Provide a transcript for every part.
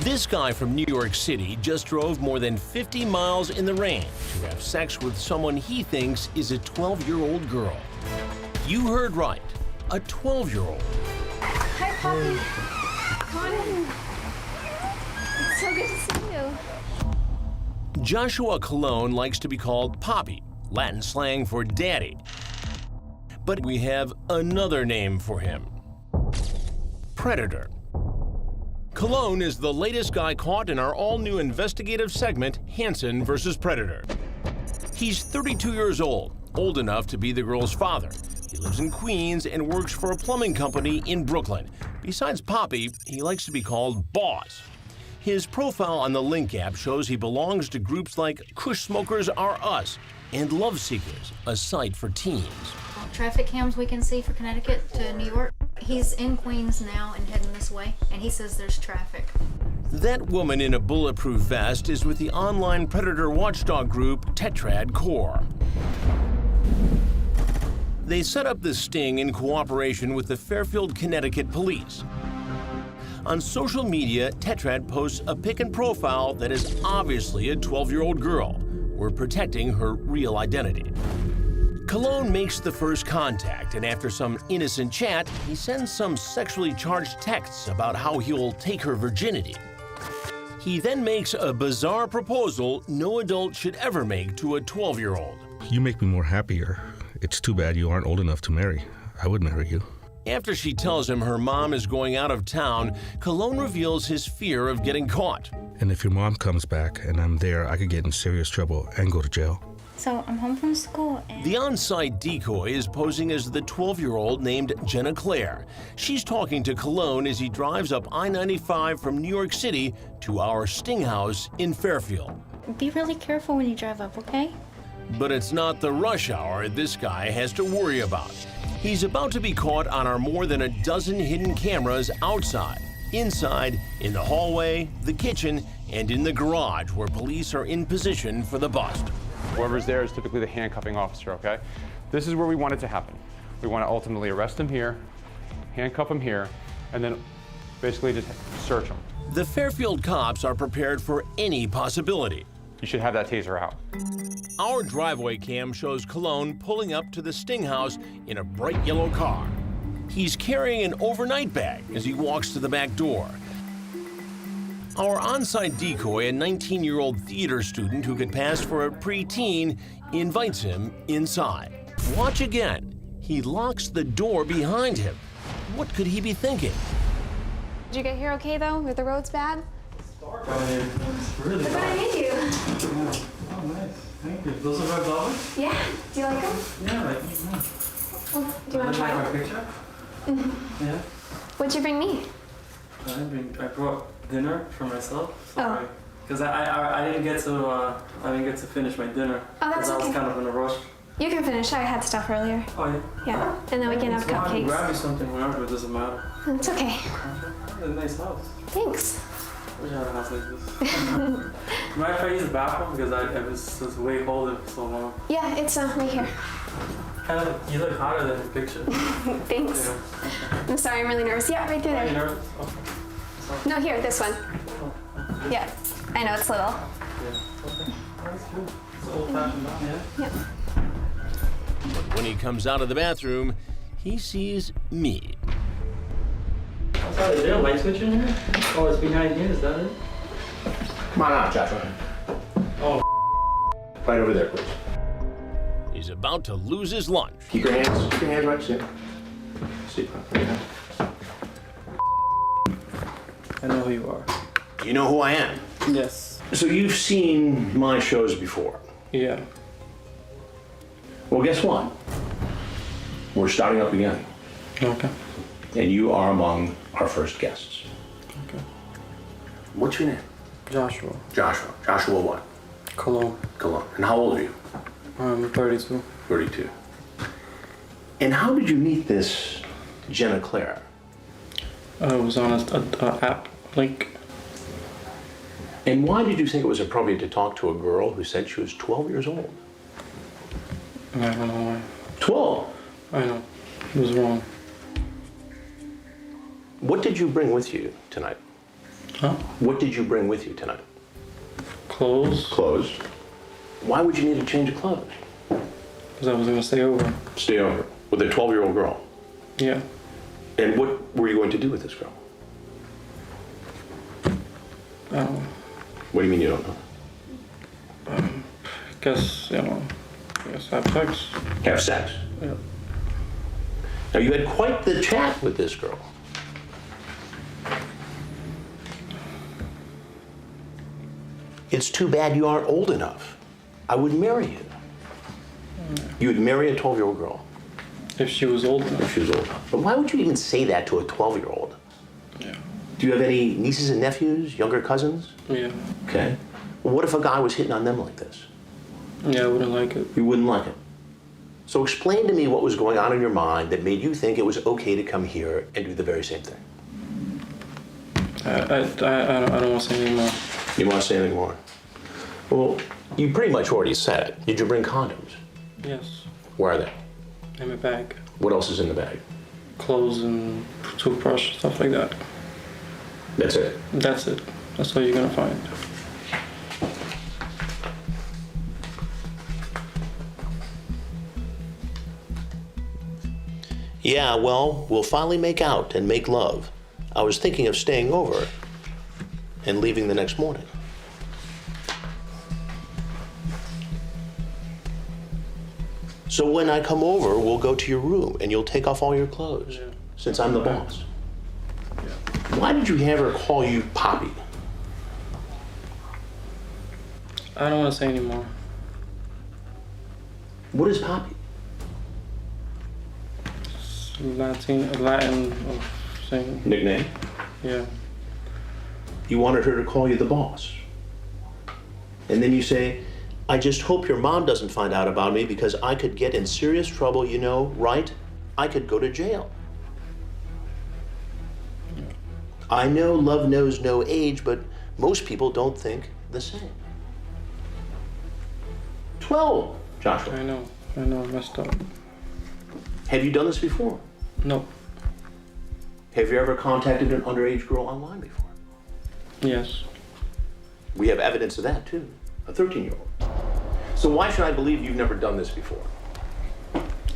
This guy from New York City just drove more than 50 miles in the rain to have sex with someone he thinks is a 12-year-old girl. You heard right, a 12-year-old. Hi, Papi. Come on in. It's so good to see you. Joshua Colon likes to be called Papi, Latin slang for daddy. But we have another name for him. Predator. Colon is the latest guy caught in our all-new investigative segment, Hansen versus Predator. He's 32 years old enough to be the girl's father. He lives in Queens and works for a plumbing company in Brooklyn. Besides Papi, he likes to be called Boss. His profile on the Link app shows he belongs to groups like Kush Smokers Are Us and Love Seekers, a site for teens. Traffic cams we can see for Connecticut to New York. He's in Queens now and heading this way, and he says there's traffic. That woman in a bulletproof vest is with the online predator watchdog group Tetrad Core. They set up this sting in cooperation with the Fairfield, Connecticut police. On social media, Tetrad posts a pic and profile that is obviously a 12-year-old girl. We're protecting her real identity. Colon makes the first contact, and after some innocent chat, he sends some sexually charged texts about how he'll take her virginity. He then makes a bizarre proposal no adult should ever make to a 12-year-old. You make me more happier. It's too bad you aren't old enough to marry. I would marry you. After she tells him her mom is going out of town, Colon reveals his fear of getting caught. And if your mom comes back and I'm there, I could get in serious trouble and go to jail. So I'm home from school and... The on-site decoy is posing as the 12-year-old named Jenna Claire. She's talking to Colon as he drives up I-95 from New York City to our sting house in Fairfield. Be really careful when you drive up, okay? But it's not the rush hour this guy has to worry about. He's about to be caught on our more than a dozen hidden cameras outside, inside, in the hallway, the kitchen, and in the garage where police are in position for the bust. Whoever's there is typically the handcuffing officer, okay? This is where we want it to happen. We want to ultimately arrest him here, handcuff him here, and then basically just search him. The Fairfield cops are prepared for any possibility. You should have that taser out. Our driveway cam shows Colon pulling up to the sting house in a bright yellow car. He's carrying an overnight bag as he walks to the back door. Our on-site decoy, a 19-year-old theater student who could pass for a preteen, invites him inside. Watch again. He locks the door behind him. What could he be thinking? Did you get here okay, though? Were the roads bad? It's dark out here. It's really Look what I dark. made you. Yeah. Oh, nice. Thank you. Those are my flowers? Yeah. Do you like them? Yeah, like, yeah. Well, do you want to try my them? picture? Yeah. What'd you bring me? I brought dinner for myself. Sorry. Oh. Because I didn't get to finish my dinner. Oh, that's Because I was okay. kind of in a rush. You can finish. I had stuff earlier. Oh, yeah? Yeah. And then we can have It's fine. Grab cupcakes. me something, whatever. It doesn't matter. It's okay. It's a nice house. Thanks. I wish I had a house like this. Mind if I use the bathroom? Because it was way colder for so long. Yeah, it's right here. Kind of, you look hotter than the picture. Thanks. Yeah. I'm sorry, I'm really nervous. Yeah, right through Are you there. nervous? Oh. No, here, this one. Yeah. I know, it's little. Yeah. Okay. That's cool. It's old-fashioned, yeah? Yep. But when he comes out of the bathroom, he sees me. Outside, is there a light switch in here? Oh, it's behind here, is that it? Come on out, Joshua. Oh. Right over there, please. He's about to lose his lunch. Keep your hands right, sit. Sit, right now. I know who you are. You know who I am? Yes. So you've seen my shows before. Yeah. Well, guess what? We're starting up again. Okay. And you are among our first guests. Okay. What's your name? Joshua. Joshua. Joshua what? Cologne. Cologne. And how old are you? I'm 32. 32. And how did you meet this Jenna Claire? I was on a app link. And why did you think it was appropriate to talk to a girl who said she was 12 years old? I don't know why. 12? I know. It was wrong. What did you bring with you tonight? Huh? What did you bring with you tonight? Clothes. Clothes. Why would you need a change of clothes? Because I was gonna stay over. Stay over with a 12-year-old girl. Yeah. And what were you going to do with this girl? What do you mean you don't know? Guess, guess have sex. Have sex. Yeah. Now you had quite the chat with this girl. It's too bad you aren't old enough. I would marry you. You would marry a 12-year-old girl. If she was old enough. If she was old enough. But why would you even say that to a 12-year-old? Yeah. Do you have any nieces and nephews, younger cousins? Yeah. Okay. Well, what if a guy was hitting on them like this? Yeah, I wouldn't like it. You wouldn't like it. So explain to me what was going on in your mind that made you think it was okay to come here and do the very same thing. I don't want to say anymore. You want to say anything more? Well, you pretty much already said it. Did you bring condoms? Yes. Where are they? In my bag. What else is in the bag? Clothes and toothbrush, stuff like that. That's it. That's it. That's all you're gonna find. Yeah, well, we'll finally make out and make love. I was thinking of staying over and leaving the next morning. So when I come over, we'll go to your room and you'll take off all your clothes, Yeah. since I'm the boss. Yeah. Why did you have her call you Papi? I don't want to say anymore. What is Papi? It's Latin of saying. Nickname? Yeah. You wanted her to call you the boss. And then you say, I just hope your mom doesn't find out about me because I could get in serious trouble, you know, right? I could go to jail. I know love knows no age, but most people don't think the same. 12, Joshua. I know, I messed up. Have you done this before? No. Have you ever contacted an underage girl online before? Yes. We have evidence of that too, a 13-year-old. So why should I believe you've never done this before?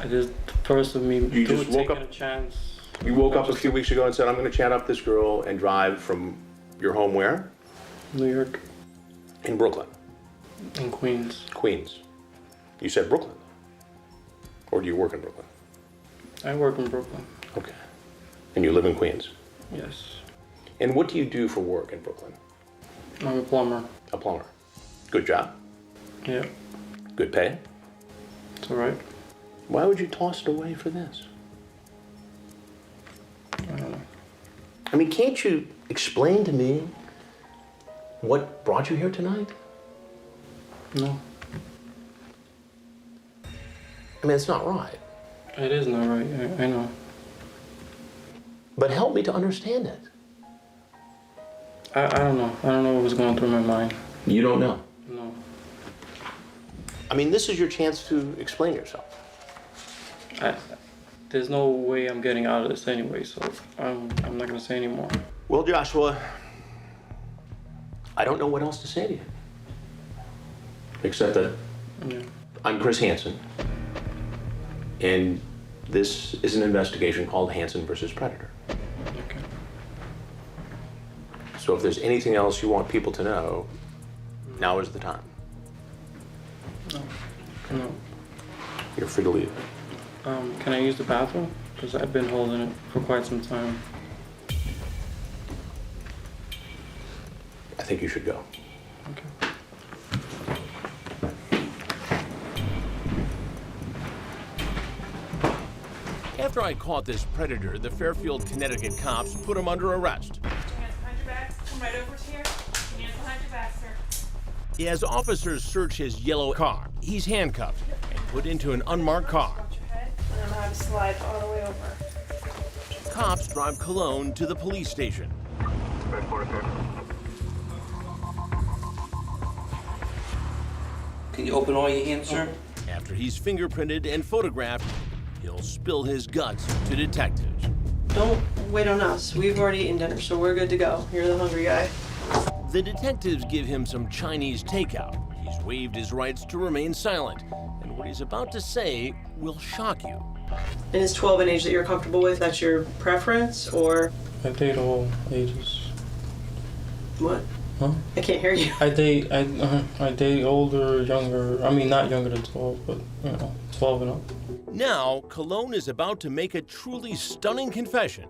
I just, first of me You just woke taking up- a chance. You woke up a few weeks ago and said, I'm going to chat up this girl and drive from your home where? New York In Brooklyn, and Queens. Queens. You said Brooklyn. Or do you work in Brooklyn? I work in Brooklyn. Okay. And you live in Queens. Yes. And what do you do for work in Brooklyn? I'm a plumber. A plumber. Good job. Yeah. Good pay. It's alright. Why would you toss it away for this? I don't know. I mean, can't you explain to me what brought you here tonight? No. I mean, it's not right. It is not right. I know. But help me to understand it. I don't know. I don't know what was going through my mind. You don't know. No. I mean, this is your chance to explain yourself. There's no way I'm getting out of this anyway, so I'm not gonna say anymore. Well, Joshua, I don't know what else to say to you. Except that Yeah. I'm Chris Hansen, and this is an investigation called Hansen versus Predator. Okay. So if there's anything else you want people to know, now is the time. No. You're free to leave. Can I use the bathroom? Because I've been holding it for quite some time. I think you should go. Okay. After I caught this predator, the Fairfield, Connecticut cops put him under arrest. Hands behind your back. Come right over here. Hands behind your back, sir. As officers search his yellow car, he's handcuffed and put into an unmarked car. Watch your head, and I'm gonna have to slide all the way over. Cops drive Cologne to the police station. Can you open all your hands, sir? After he's fingerprinted and photographed, he'll spill his guts to detectives. Don't wait on us. We've already eaten dinner, so we're good to go. You're the hungry guy. The detectives give him some Chinese takeout. He's waived his rights to remain silent, and what he's about to say will shock you. And is 12 an age that you're comfortable with? That's your preference, or? I date all ages. What? Huh? I can't hear you. I date older, younger. I mean, not younger than 12, but 12 and up. Now, Cologne is about to make a truly stunning confession.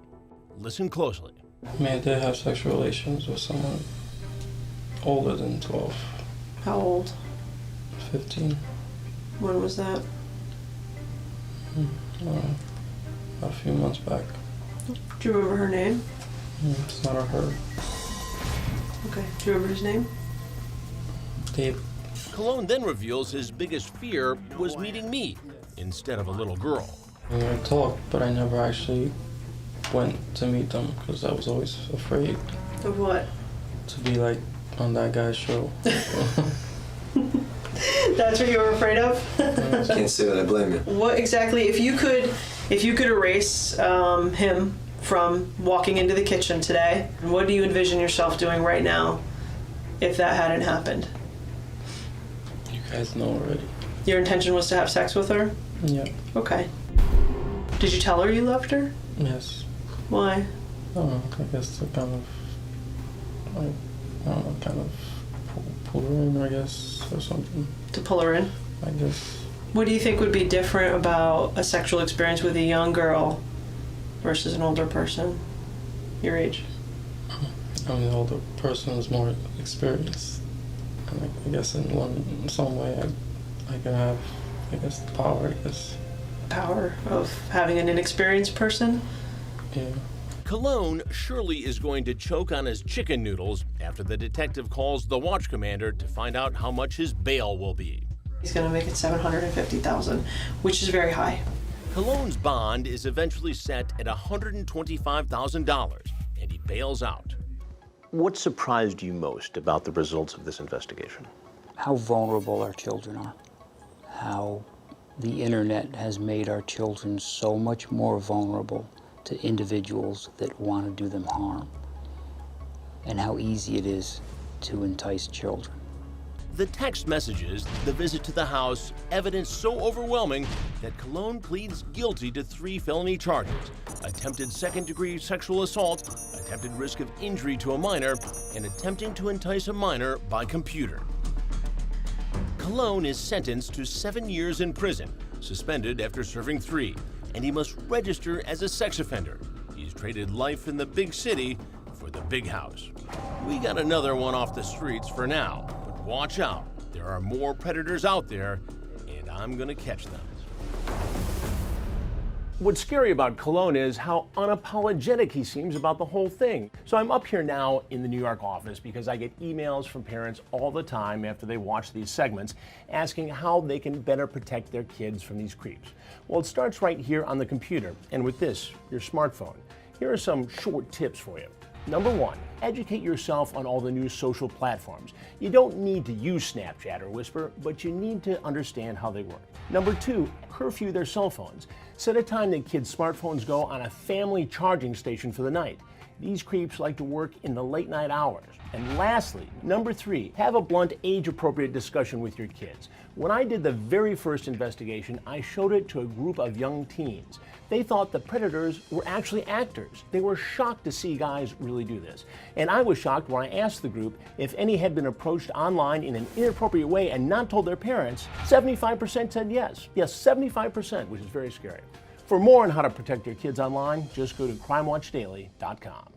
Listen closely. I mean, I did have sexual relations with someone older than 12. How old? 15. When was that? A few months back. Do you remember her name? It's not a her. Okay. Do you remember his name? Dave. Cologne then reveals his biggest fear was meeting me instead of a little girl. I mean, I talked, but I never actually went to meet them because I was always afraid. Of what? To be like on that guy's show. That's what you were afraid of? Can't say that I blame you. What exactly, if you could erase him from walking into the kitchen today, what do you envision yourself doing right now if that hadn't happened? You guys know already. Your intention was to have sex with her? Yeah. Okay. Did you tell her you loved her? Yes. Why? I don't know, I guess to kind of, pull her in, I guess, or something. To pull her in? I guess. What do you think would be different about a sexual experience with a young girl versus an older person your age? I mean, the older person is more experienced. And I guess in some way I can have, I guess, the power, I guess. Power of having an inexperienced person? Yeah. Cologne surely is going to choke on his chicken noodles after the detective calls the watch commander to find out how much his bail will be. He's gonna make it $750,000, which is very high. Cologne's bond is eventually set at $125,000, and he bails out. What surprised you most about the results of this investigation? How vulnerable our children are. How the internet has made our children so much more vulnerable to individuals that want to do them harm, and how easy it is to entice children. The text messages, the visit to the house, evidence so overwhelming that Cologne pleads guilty to 3 felony charges: attempted second-degree sexual assault, attempted risk of injury to a minor, and attempting to entice a minor by computer. Cologne is sentenced to 7 years in prison, suspended after serving 3, and he must register as a sex offender. He's traded life in the big city for the big house. We got another one off the streets for now, but watch out. There are more predators out there, and I'm gonna catch them. What's scary about Cologne is how unapologetic he seems about the whole thing. So I'm up here now in the New York office because I get emails from parents all the time after they watch these segments asking how they can better protect their kids from these creeps. Well, it starts right here on the computer and with this, your smartphone. Here are some short tips for you. Number 1, educate yourself on all the new social platforms. You don't need to use Snapchat or Whisper, but you need to understand how they work. Number 2, curfew their cell phones. Set a time that kids' smartphones go on a family charging station for the night. These creeps like to work in the late night hours. And lastly, number 3, have a blunt, age-appropriate discussion with your kids. When I did the very first investigation, I showed it to a group of young teens. They thought the predators were actually actors. They were shocked to see guys really do this. And I was shocked when I asked the group if any had been approached online in an inappropriate way and not told their parents. 75% said yes. Yes, 75%, which is very scary. For more on how to protect your kids online, just go to crimewatchdaily.com.